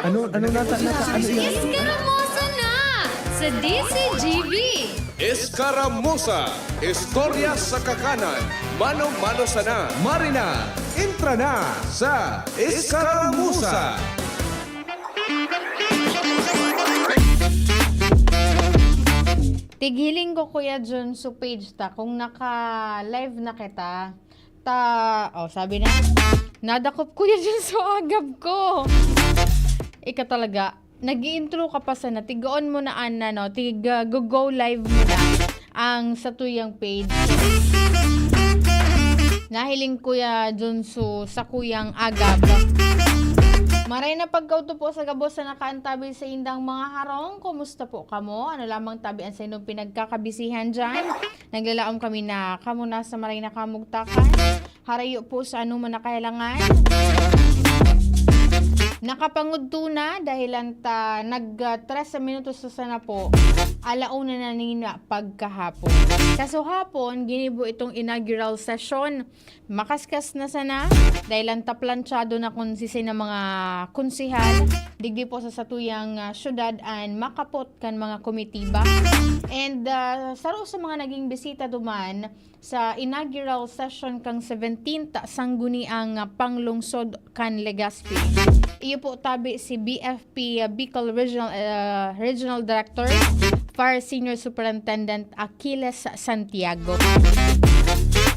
Ano nata ano yan? Iskaramosa na sa DCGV. Escaramuza, istorya sa kakanan, mano-mano sana. Marina, entra na sa Escaramuza. Tigiling ko Kuya John sa page ta kung naka-live na kita. Sabi na, nadakop Kuya John sa agab ko. Ika talaga, nag-i-intro ka pa sana, tigoon mo na no, go live mo na ang sa tuyang page. Nahiling Kuya John sa kuyang agab. Maray na pagkauto po sa gabos na nakaantabi sa indang mga harong. Kumusta po kamo? Ano lamang tabian sa inyong pinagkakabisihan dyan? Naglalaom kami na kamo na sa maray na kamugtakan. Harayo po sa ano man na kailangan. Nakapangudto na dahilan ta nag-3 minutos sa sana po. Alauna na nina pagkahapon. Kaso hapon, ginibo itong inaugural session. Makaskas na sana dahilan ta planchado na konsisi ng mga konsihal. Digdi po sa satuyang syudad and makapot kan mga komitiba. And saro sa mga naging bisita duman sa inaugural session kang 17th sangguni ang panglungsod kan Legazpi. Iyo po tabi si BFP Bicol Regional Director Fire Senior Superintendent Achilles Santiago.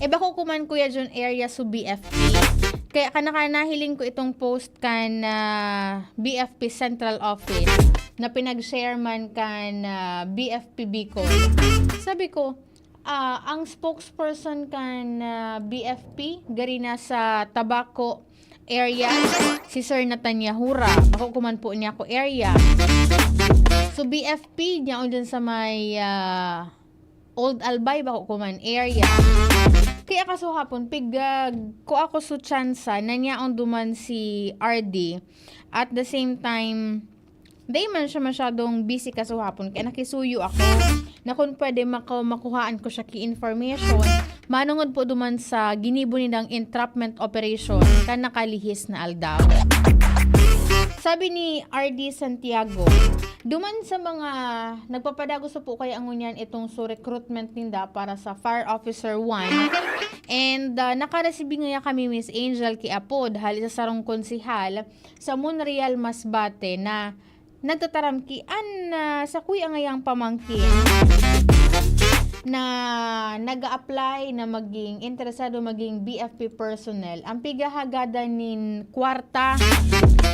Bako kuman Kuya John area sa BFP. Kaya nahiling ko itong post kan BFP Central Office na pinag-share man kan BFP Bicol. Sabi ko, ang spokesperson kan BFP gari na sa Tabaco area, si Sir Netanyahu ra. Bako kuman po niya ko area. So BFP niya dyan sa may Old Albay bako kuman area. Kaya kaso hapon ko ako sa tsansa na niya duman si RD. At the same time, di man siya masyadong busy kaso hapon kaya nakisuyo ako na kung pwede makuhaan ko siya ki-information. Manungod po duman sa ginibo nilang entrapment operation kan nakalihis na aldaw. Sabi ni RD Santiago, duman sa mga nagpapadagos po kaya ang ngunyan itong recruitment ninda para sa Fire Officer 1. And nakareceive nga kami Miss Angel Kiapod, hali sa sarong konsihal sa Monreal Masbate na nagtataramkian sa kuya ngayang pamangkin na nag-a-apply na maging interesado maging BFP personnel. Ang pigahagada nin kwarta,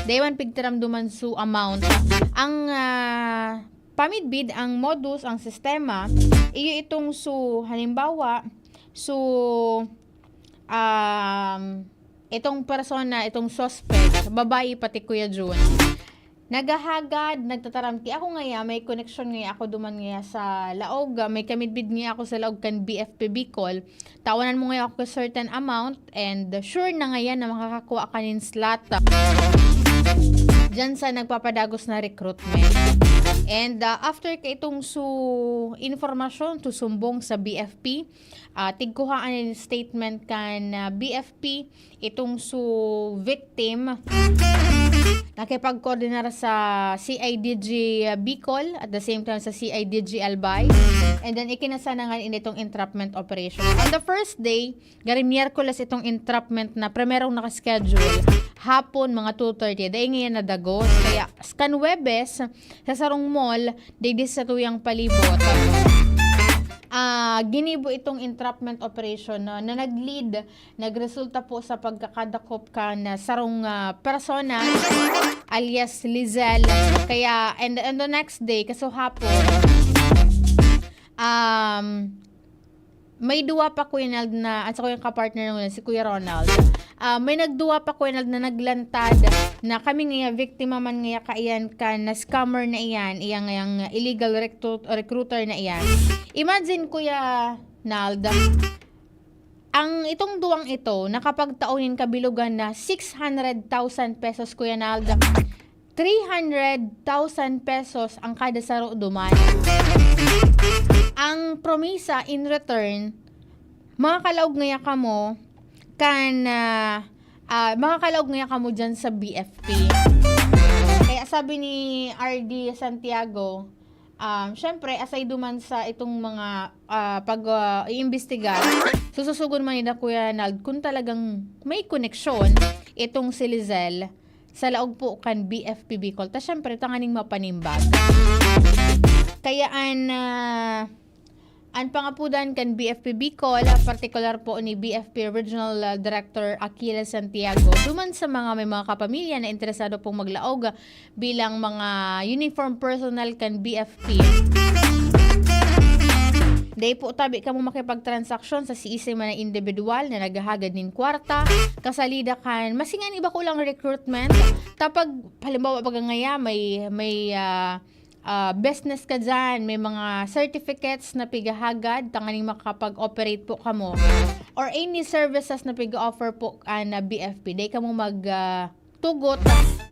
daywan pigtaramduman su amount. Ang pamidbid, ang modus, ang sistema, iyo itong halimbawa, itong persona, itong suspect, babae pati Kuya June, nagahagad, nagtataramki ako ngaya, may connection ngaya ako duman ngaya sa laog, may kamidbid ngaya ako sa laog kan BFP Bicol, tawanan mo ngaya ako certain amount and sure na ngaya na makakakuha ka nin slot dyan sa nagpapadagos na recruitment. And after ka itong informasyon sumbong sa BFP, tigkuhaan yung statement kan BFP itong victim nakipag-coordinar sa CIDG Bicol at the same time sa CIDG Albay, and then ikinasanangan itong entrapment operation. On the first day, gari Miyerkules itong entrapment na primerong nakaschedule hapon mga 2:30, dahil ngayon na dagos. Kaya skan Webes sa sarong mall, digdis sa tuyang palibot, ginibo itong entrapment operation na nagresulta po sa pagkakadakop ka na sarong persona alias Lizelle. Kaya and the next day kaso hapon may duwa pa Kuya Nald na at sa kuyang kapartner nung si Kuya Ronald. May nagduwa pa Kuya Nald na naglantad na kami nga biktima man nga kaiyan ka na scammer na iyan, iyang illegal recruiter na iyan. Imagine Kuya Nald, ang itong duwang ito nakapagtaunin kabilugan na 600,000 pesos Kuya Nald. 300,000 pesos ang kada saro duman. Ang promisa in return, mga kalaog ngaya kamo kan mga kalaog ngaya kamo dyan sa BFP. Kaya sabi ni RD Santiago, syempre, aside duman sa itong mga pag-iimbestiga, sususugon man ni Kuya Nald kung talagang may koneksyon itong si Lizelle sa laog po kan BFP Bicol. Ta syempre, tanganing mapanimbag. Kaya ang pangapudan kan BFP Bicol, particular po ni BFP Regional Director Aquila Santiago, duman sa may mga kapamilya na interesado pong maglaog bilang mga uniform personnel kan BFP. Day po tabi ka mo makipagtransaksyon sa siisay man na individual na naghahagad nin kwarta, kasalida kan, masingan iba ko lang recruitment, tapag halimbawa pag ngaya may business ka dyan, may mga certificates na pigahagad, tanganing makapag-operate po kamo, or any services na piga-offer po na BFP, day ka mo tugot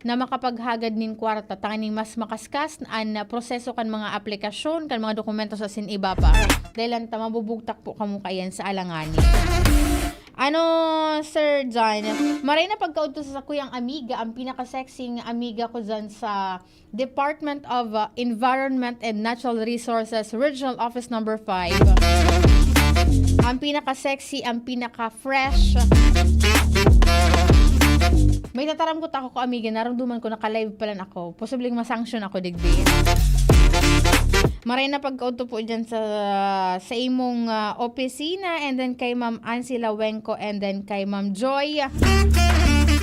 na makapaghagad nin kwarta, tanganing mas makaskas na proseso kan mga aplikasyon, kan mga dokumento sa siniba pa. Dahil lang mabubugtak po kamo kayan sa alangani. Sir John, maray na pagkautos sa kuyang amiga, ang pinaka-sexing amiga ko dyan sa Department of Environment and Natural Resources, Regional Office Number 5. Ang pinaka-sexy, ang pinaka-fresh. May tataram ko tako ko amiga, naramduman ko naka-live pala ako. Posibleng masanction ako digdi. Maray na pagkauto po dyan sa imong opisina, and then kay Ma'am Ansi Lawenco, and then kay Ma'am Joy,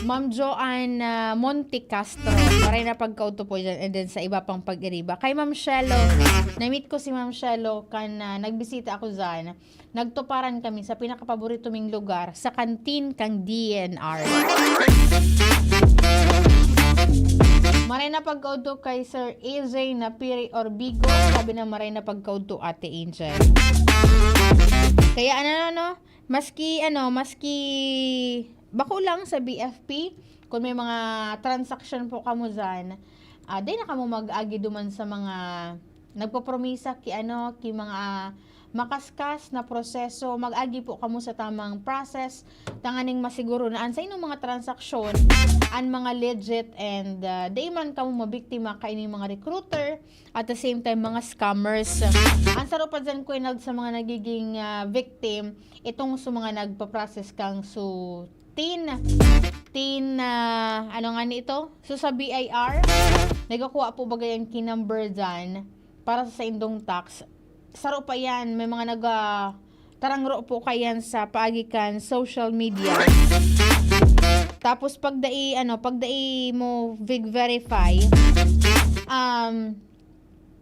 Ma'am Joanne Monte Castro. Maray na pagkauto po dyan, and then sa iba pang pag-iriba. Kay Ma'am Shelo, na-meet ko si Ma'am Shelo kan nagbisita ako dyan. Nagtuparan kami sa pinakapaborito ming lugar, sa kantin kang DNR. Maray na pagkauto kay Sir AJ Napiri Orbigo. Sabi na maray na pagkauto Ate Angel. Kaya maski bako lang sa BFP, kung may mga transaction po kamo dyan, day na kamo mag-agi duman sa mga nagpopromisa ki mga makaskas na proseso, mag-agi po kamo sa tamang process, tanganing masiguro na sa inyong mga transaksyon ang mga legit, and day man kamo mabiktima kaining mga recruiter, at the same time mga scammers. Ang sarap pa dyan ko sa mga nagiging victim, itong sa mga nagpa-process kang So sa BIR, nagakuha po bagayan kinumber dyan para sa indong tax. Saro pa yan, may mga tarangro po kayan sa paagikan social media. Tapos pagdai mo verify,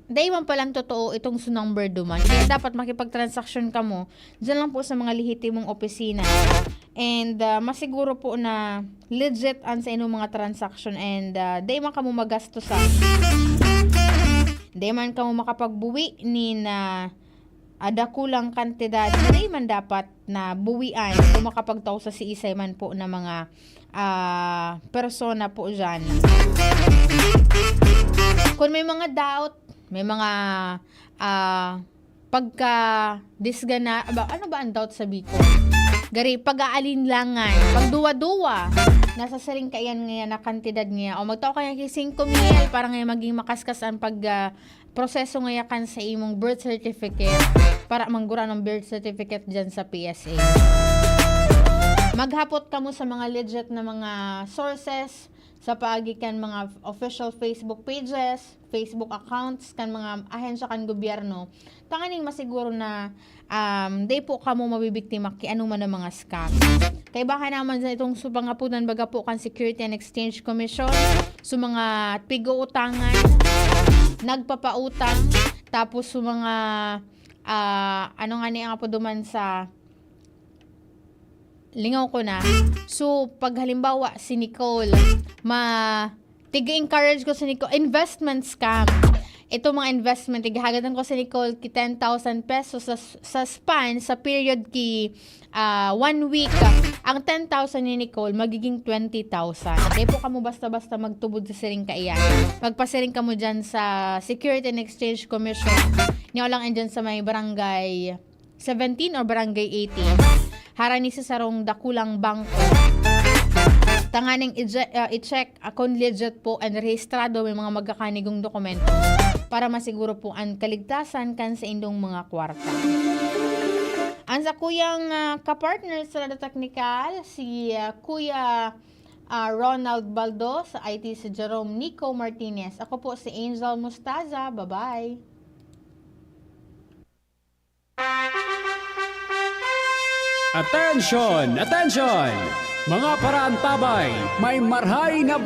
day man palang totoo itong number duman. Kaya dapat makipagtransaksyon ka mo dyan lang po sa mga lehitimong opisina. And masiguro po na legit ang sa inyong mga transaction, and day man ka mo magastosan. Di man ka mo makapagbuwi ni na dakulang kantidad, di man dapat na buwian kung makapagtaw sa siisay man po na mga persona po dyan. Kung may mga doubt, may mga pagka-disgana, ano ba ang doubt sa Bicol? Gari, pag-aalinlangan, pagduwa-duwa, nasa saring kayan ngayon na kantidad niya, o magtao kaya kay 5,000 para ngayon maging makaskas ang proseso ngayon kan sa imong birth certificate, para manggura ng birth certificate dyan sa PSA. Maghapot ka mo sa mga legit na mga sources, sa paagikan mga official Facebook pages, Facebook accounts, kan mga ahensya kan gobyerno, tanganing masiguro na day po ka mo mabibiktima ki anong man ang mga scam. Kaya baka naman sa itong supangapunan baga po kan Security and Exchange Commission, sa mga pigo-utangan, nagpapautang, tapos sa mga ang po duman sa lingaw ko na. So, pag halimbawa si Nicole, tiga-encourage ko si Nicole, investment scam. Ito mga investment, tigahagatan ko si Nicole ki 10,000 pesos sa span, sa period ki 1 week. Ang 10,000 ni Nicole, magiging 20,000. Kaya po kamo basta-basta magtubod sa siring kaiyan. Magpasiring kamo dyan sa Security and Exchange Commission. Niyo lang andyan sa may barangay 17 or barangay 18. Harani sa sarong dakulang bangko. Tanganing i-check kung legit po and rehistrado may mga magkakanigong dokumento para masiguro po ang kaligtasan kan sa indong mga kwarta. Ang sa kuyang kapartner sa Radyo Technical, si Kuya Ronald Baldo, sa IT si Jerome Nico Martinez. Ako po si Angel Mustaza. Bye-bye! Attention! Attention! Mga paraantabay, may marhay na